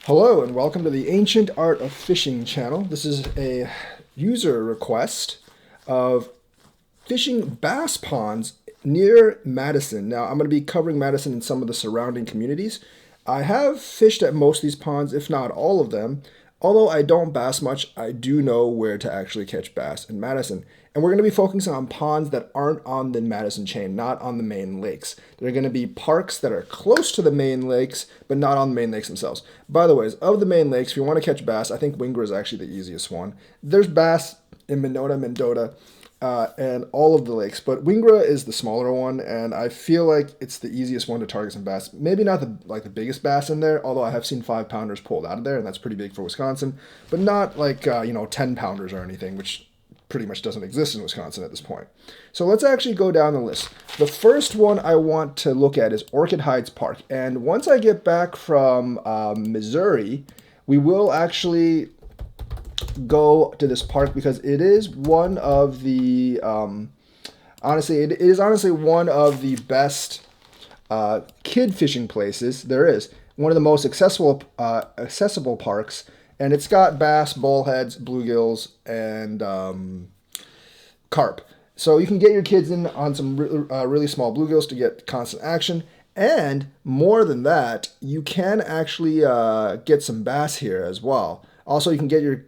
Hello and welcome to the Ancient Art of Fishing channel. This is a user request of fishing bass ponds near Madison. Now, I'm going to be covering Madison and some of the surrounding communities. I have fished at most of these ponds, if not all of them. Although I don't bass much, I do know where to actually catch bass in Madison. And we're going to be focusing on ponds that aren't on the Madison chain, not on the main lakes. They're going to be parks that are close to the main lakes, but not on the main lakes themselves. By the way, of the main lakes, if you want to catch bass, I think Windsor is actually the easiest one. There's bass in Mendota, and all of the lakes, but Wingra is the smaller one, and I feel like it's the easiest one to target some bass. Maybe not the biggest bass in there, although I have seen 5-pounders pulled out of there, and that's pretty big for Wisconsin, but not like 10-pounders or anything, which pretty much doesn't exist in Wisconsin at this point. So let's actually go down the list. The first one I want to look at is Orchid Heights Park, and once I get back from Missouri, we will actually go to this park because it is one of the it is honestly one of the best kid fishing places there is. One of the most accessible parks, and it's got bass, bullheads, bluegills, and carp. So you can get your kids in on some really small bluegills to get constant action. And more than that, you can actually get some bass here as well. Also, you can get your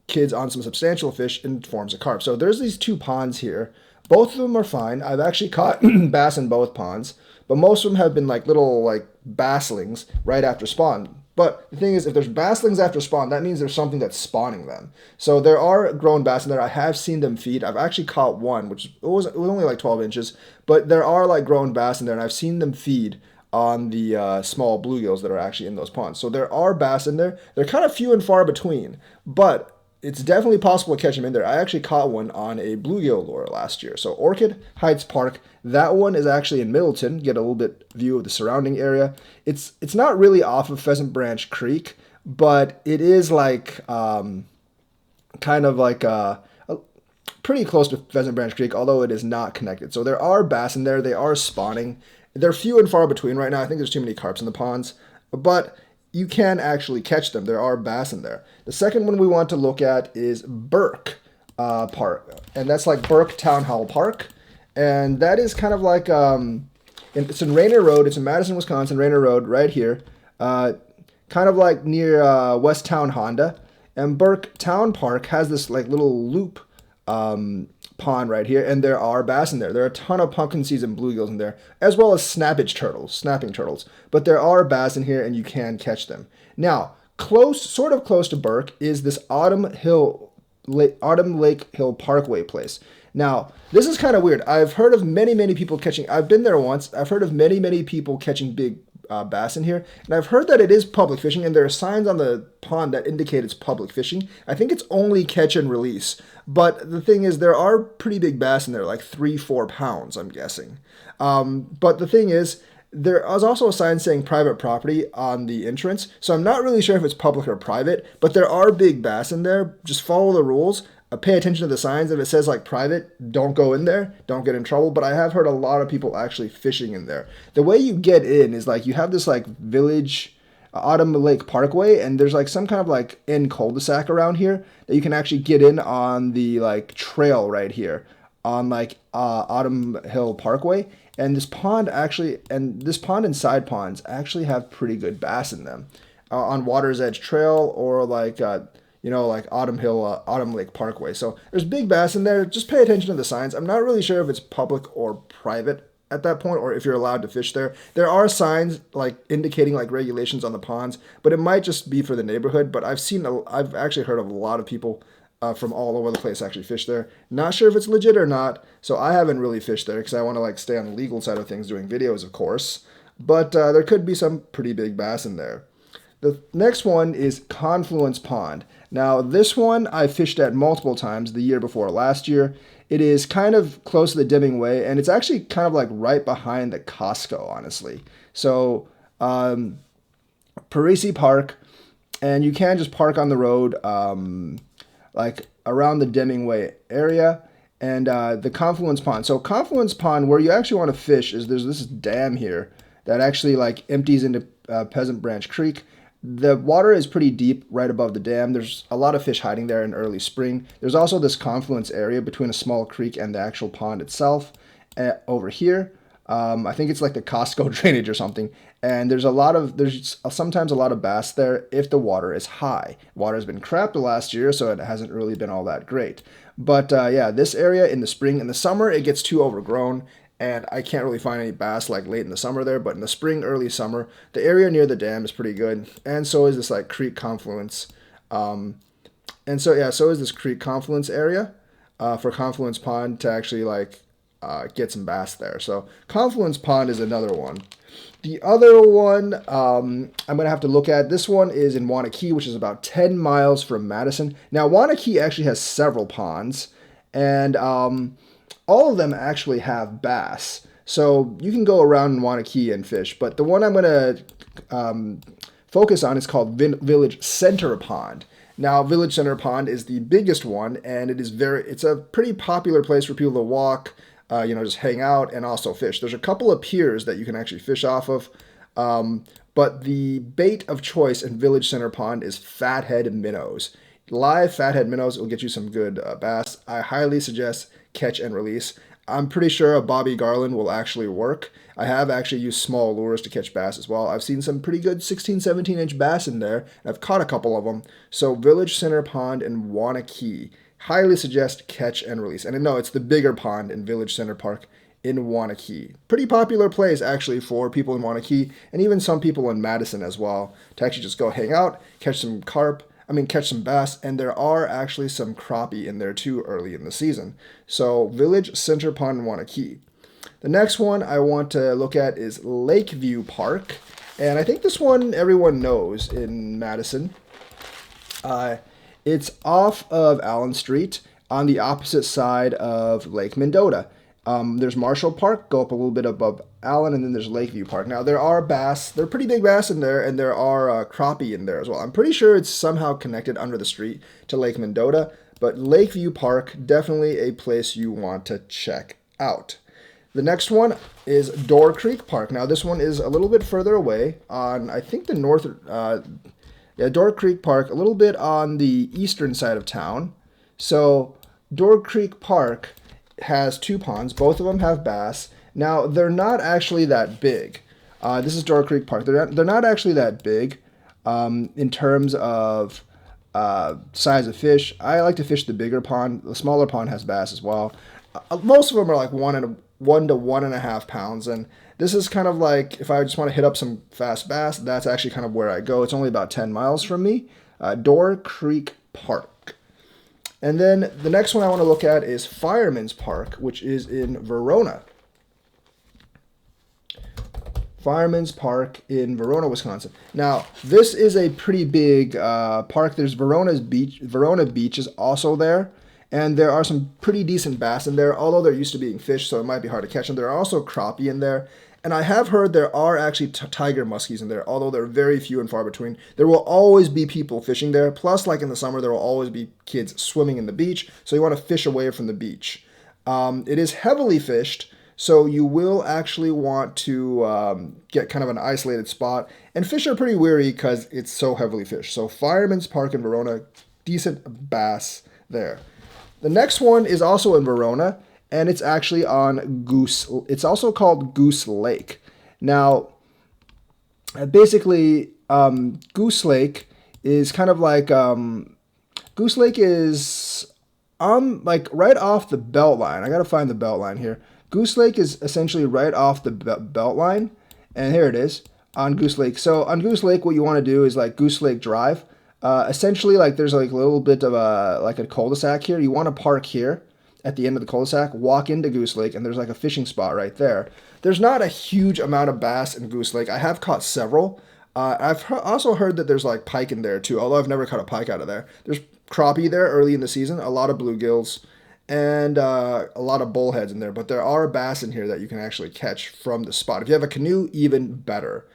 kids on some substantial fish in forms of carp. So there's these two ponds here. Both of them are fine. I've actually caught bass in both ponds, but most of them have been like little basslings right after spawn. But the thing is, if there's basslings after spawn, that means there's something that's spawning them. So there are grown bass in there. I have seen them feed. I've actually caught one, which it was only like 12 inches, but there are like grown bass in there, and I've seen them feed on the small bluegills that are actually in those ponds. So there are bass in there. They're kind of few and far between, but it's definitely possible to catch them in there. I actually caught one on a bluegill lure last year. So Orchid Heights Park, that one is actually in Middleton. Get a little bit view of the surrounding area. It's not really off of Pheasant Branch Creek, but it is like kind of like pretty close to Pheasant Branch Creek, although it is not connected. So there are bass in there. They are spawning. They're few and far between right now. I think there's too many carps in the ponds, but you can actually catch them. There are bass in there. The second one we want to look at is Burke Park, and that's like Burke Town Hall Park, and that is kind of like it's in Rainer Road. It's in Madison, Wisconsin, Rainer Road, right here, kind of like near West Town Honda. And Burke Town Park has this like little loop pond right here, and there are bass in there. There are a ton of pumpkin seeds and bluegills in there, as well as snapping turtles. But there are bass in here, and you can catch them. Now, sort of close to Burke, is this Autumn Lake Hill Parkway place. Now, this is kind of weird. I've heard of many people catching. I've been there once. I've heard of many people catching big bass in here, and I've heard that it is public fishing, and there are signs on the pond that indicate it's public fishing. I think it's only catch and release, but the thing is, there are pretty big bass in there, like 3-4 pounds, I'm guessing. But the thing is, there is also a sign saying private property on the entrance, so I'm not really sure if it's public or private, but there are big bass in there. Just follow the rules. Pay attention to the signs. If it says like private, don't go in there. Don't get in trouble. But I have heard a lot of people actually fishing in there. The way you get in is like you have this like village Autumn Lake Parkway, and there's like some kind of like end cul-de-sac around here that you can actually get in on the like trail right here on like Autumn Hill Parkway. And this pond and side ponds actually have pretty good bass in them on Water's Edge Trail or like Autumn Lake Parkway. So there's big bass in there. Just pay attention to the signs. I'm not really sure if it's public or private at that point, or if you're allowed to fish there. There are signs like indicating like regulations on the ponds, but it might just be for the neighborhood. But I've actually heard of a lot of people from all over the place actually fish there. Not sure if it's legit or not, so I haven't really fished there because I want to like stay on the legal side of things doing videos, of course. But there could be some pretty big bass in there. The next one is Confluence Pond. Now, this one I fished at multiple times the year before last year. It is kind of close to the Deming Way, and it's actually kind of like right behind the Costco, honestly. So, Prairie Park, and you can just park on the road, like around the Deming Way area, and the Confluence Pond. So, Confluence Pond, where you actually want to fish, is there's this dam here that actually like empties into Pheasant Branch Creek. The water is pretty deep right above the dam. There's a lot of fish hiding there in early spring. There's also this confluence area between a small creek and the actual pond itself over here. I think it's like the Costco drainage or something. And there's sometimes a lot of bass there if the water is high. Water has been crap the last year, so it hasn't really been all that great. But yeah, this area in the spring, in the summer, it gets too overgrown, and I can't really find any bass like late in the summer there. But in the spring, early summer, the area near the dam is pretty good, and so is this like creek confluence. And so yeah, so is this creek confluence area for Confluence Pond to actually like get some bass there. So Confluence Pond is another one. The other one I'm going to have to look at, this one is in Wanakee, which is about 10 miles from Madison. Now, Wanakee actually has several ponds, and all of them actually have bass. So you can go around in Wanakee and fish, but the one I'm going to focus on is called Village Center Pond. Now, Village Center Pond is the biggest one, and it's a pretty popular place for people to walk, just hang out and also fish. There's a couple of piers that you can actually fish off of, but the bait of choice in Village Center Pond is fathead minnows. Live fathead minnows will get you some good bass. I highly suggest catch and release. I'm pretty sure a Bobby Garland will actually work. I have actually used small lures to catch bass as well. I've seen some pretty good 16, 17-inch bass in there, and I've caught a couple of them. So Village Center Pond in Wanakee. Highly suggest catch and release. And no, it's the bigger pond in Village Center Park in Wanakee. Pretty popular place actually for people in Wanakee and even some people in Madison as well to actually just go hang out, catch some catch some bass, and there are actually some crappie in there too early in the season. So Village Center Pond in Wanakee. The next one I want to look at is Lakeview Park. And I think this one everyone knows in Madison. It's off of Allen Street on the opposite side of Lake Mendota. There's Marshall Park, go up a little bit above Allen, and then there's Lakeview Park. Now, there are bass. There are pretty big bass in there, and there are crappie in there as well. I'm pretty sure it's somehow connected under the street to Lake Mendota, but Lakeview Park, definitely a place you want to check out. The next one is Door Creek Park. Now, this one is a little bit further away on, I think, the north... Door Creek Park, a little bit on the eastern side of town. So Door Creek Park has two ponds. Both of them have bass. Now, they're not actually that big. This is Door Creek Park. They're not actually that big in terms of size of fish. I like to fish the bigger pond. The smaller pond has bass as well. Most of them are like 1 to 1.5 pounds, and this is kind of like if I just want to hit up some fast bass, that's actually kind of where I go. It's only about 10 miles from me. Door Creek Park. And then the next one I want to look at is Fireman's Park, which is in Verona. Fireman's Park in Verona, Wisconsin. Now, this is a pretty big park. There's Verona Beach is also there. And there are some pretty decent bass in there, although they're used to being fish, so it might be hard to catch them. There are also crappie in there. And I have heard there are actually tiger muskies in there, although they're very few and far between. There will always be people fishing there. Plus, like in the summer, there will always be kids swimming in the beach. So you want to fish away from the beach. It is heavily fished, so you will actually want to get kind of an isolated spot. And fish are pretty weary because it's so heavily fished. So Fireman's Park in Verona, decent bass there. The next one is also in Verona, and it's actually on Goose. It's also called Goose Lake. Now, basically, Goose Lake is kind of like Goose Lake is on like right off the belt line. I gotta find the belt line here. Goose Lake is essentially right off the belt line, and here it is on Goose Lake. So on Goose Lake, what you want to do is like Goose Lake Drive. Essentially, like there's like a little bit of a cul-de-sac here. You want to park here at the end of the cul-de-sac, walk into Goose Lake, and there's like a fishing spot right there. There's not a huge amount of bass in Goose Lake. I have caught several. I've also heard that there's like pike in there too, although I've never caught a pike out of there. There's crappie there early in the season, a lot of bluegills, and a lot of bullheads in there. But there are bass in here that you can actually catch from the spot. If you have a canoe, even better.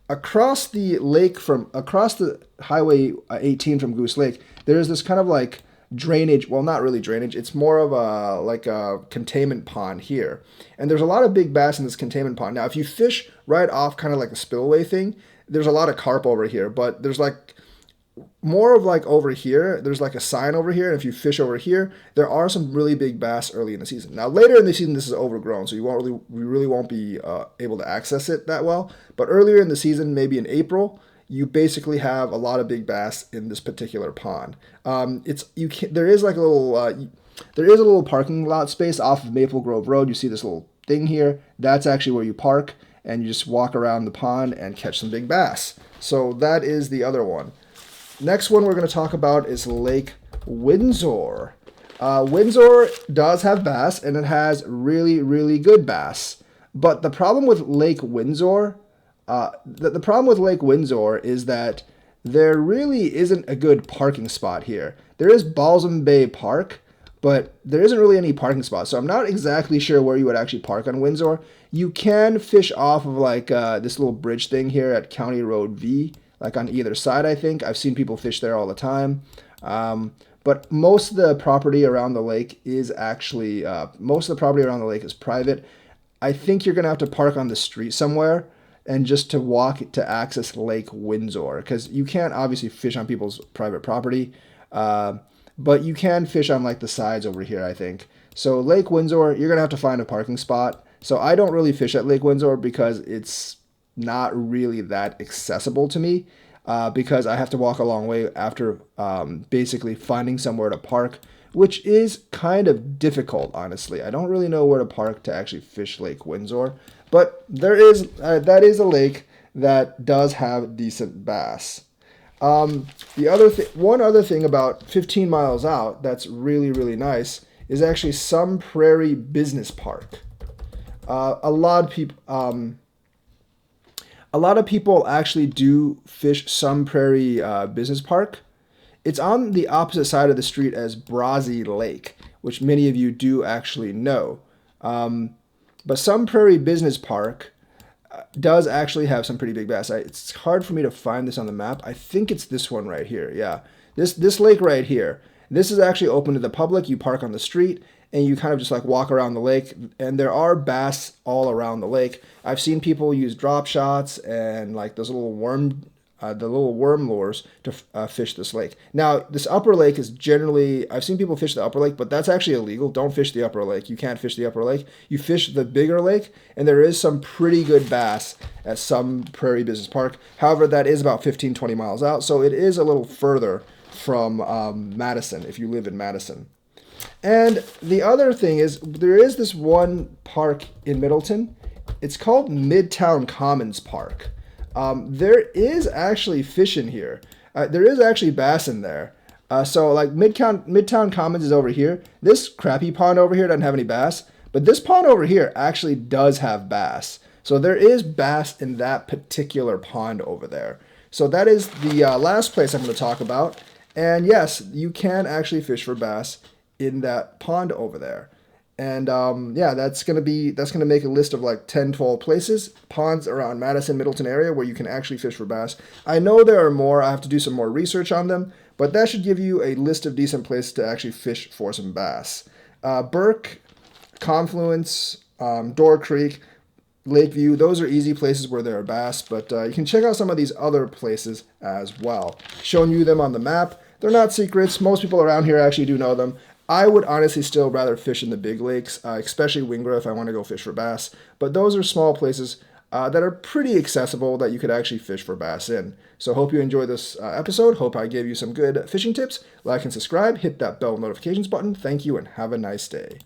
Across the Highway 18 from Goose Lake, there's this kind of like drainage. Well, not really drainage. It's more of a containment pond here. And there's a lot of big bass in this containment pond. Now, if you fish right off kind of like the spillway thing, there's a lot of carp over here, but there's like more of like over here, there's like a sign over here, and if you fish over here, there are some really big bass early in the season. Now later in the season, this is overgrown, so you really won't be able to access it that well. But earlier in the season, maybe in April, you basically have a lot of big bass in this particular pond. There is like a little there is a little parking lot space off of Maple Grove Road. You see this little thing here. That's actually where you park, and you just walk around the pond and catch some big bass. So that is the other one. Next one we're going to talk about is Lake Windsor. Windsor does have bass, and it has really, really good bass. But the problem with Lake Windsor, the problem with Lake Windsor is that there really isn't a good parking spot here. There is Balsam Bay Park, but there isn't really any parking spots. So I'm not exactly sure where you would actually park on Windsor. You can fish off of like this little bridge thing here at County Road V, like on either side, I think. I've seen people fish there all the time. But most of the property around the lake is actually, private. I think you're going to have to park on the street somewhere and just to walk to access Lake Windsor, because you can't obviously fish on people's private property. But you can fish on like the sides over here, I think. So Lake Windsor, you're going to have to find a parking spot. So I don't really fish at Lake Windsor because it's not really that accessible to me, because I have to walk a long way after basically finding somewhere to park, which is kind of difficult, honestly. I don't really know where to park to actually fish Lake Windsor, but that is a lake that does have decent bass. One other thing about 15 miles out that's really, really nice is actually Some Prairie Business Park. A lot of people actually do fish Some Prairie Business Park. It's on the opposite side of the street as Brazee Lake, which many of you do actually know. But Some Prairie Business Park does actually have some pretty big bass. It's hard for me to find this on the map. I think it's this one right here. Yeah, this lake right here. This is actually open to the public. You park on the street and you kind of just like walk around the lake, and there are bass all around the lake. I've seen people use drop shots and like those little worm lures to fish this lake. Now, this upper lake is generally, I've seen people fish the upper lake, but that's actually illegal. Don't fish the upper lake. You can't fish the upper lake. You fish the bigger lake, and there is some pretty good bass at Some Prairie Business Park. However, that is about 15, 20 miles out, so it is a little further from Madison, if you live in Madison. And the other thing is, there is this one park in Middleton. It's called Midtown Commons Park. There is actually fish in here. There is actually bass in there. So like Midtown Commons is over here. This crappy pond over here doesn't have any bass, but this pond over here actually does have bass. So there is bass in that particular pond over there. So that is the last place I'm going to talk about. And yes, you can actually fish for bass in that pond over there. And yeah, that's gonna make a list of like 10, 12 places, ponds around Madison, Middleton area where you can actually fish for bass. I know there are more. I have to do some more research on them, but that should give you a list of decent places to actually fish for some bass. Burke, Confluence, Door Creek, Lakeview, those are easy places where there are bass, but you can check out some of these other places as well. Showing you them on the map. They're not secrets. Most people around here actually do know them. I would honestly still rather fish in the big lakes, especially Wingra if I want to go fish for bass. But those are small places that are pretty accessible that you could actually fish for bass in. So hope you enjoyed this episode. Hope I gave you some good fishing tips. Like and subscribe. Hit that bell notifications button. Thank you and have a nice day.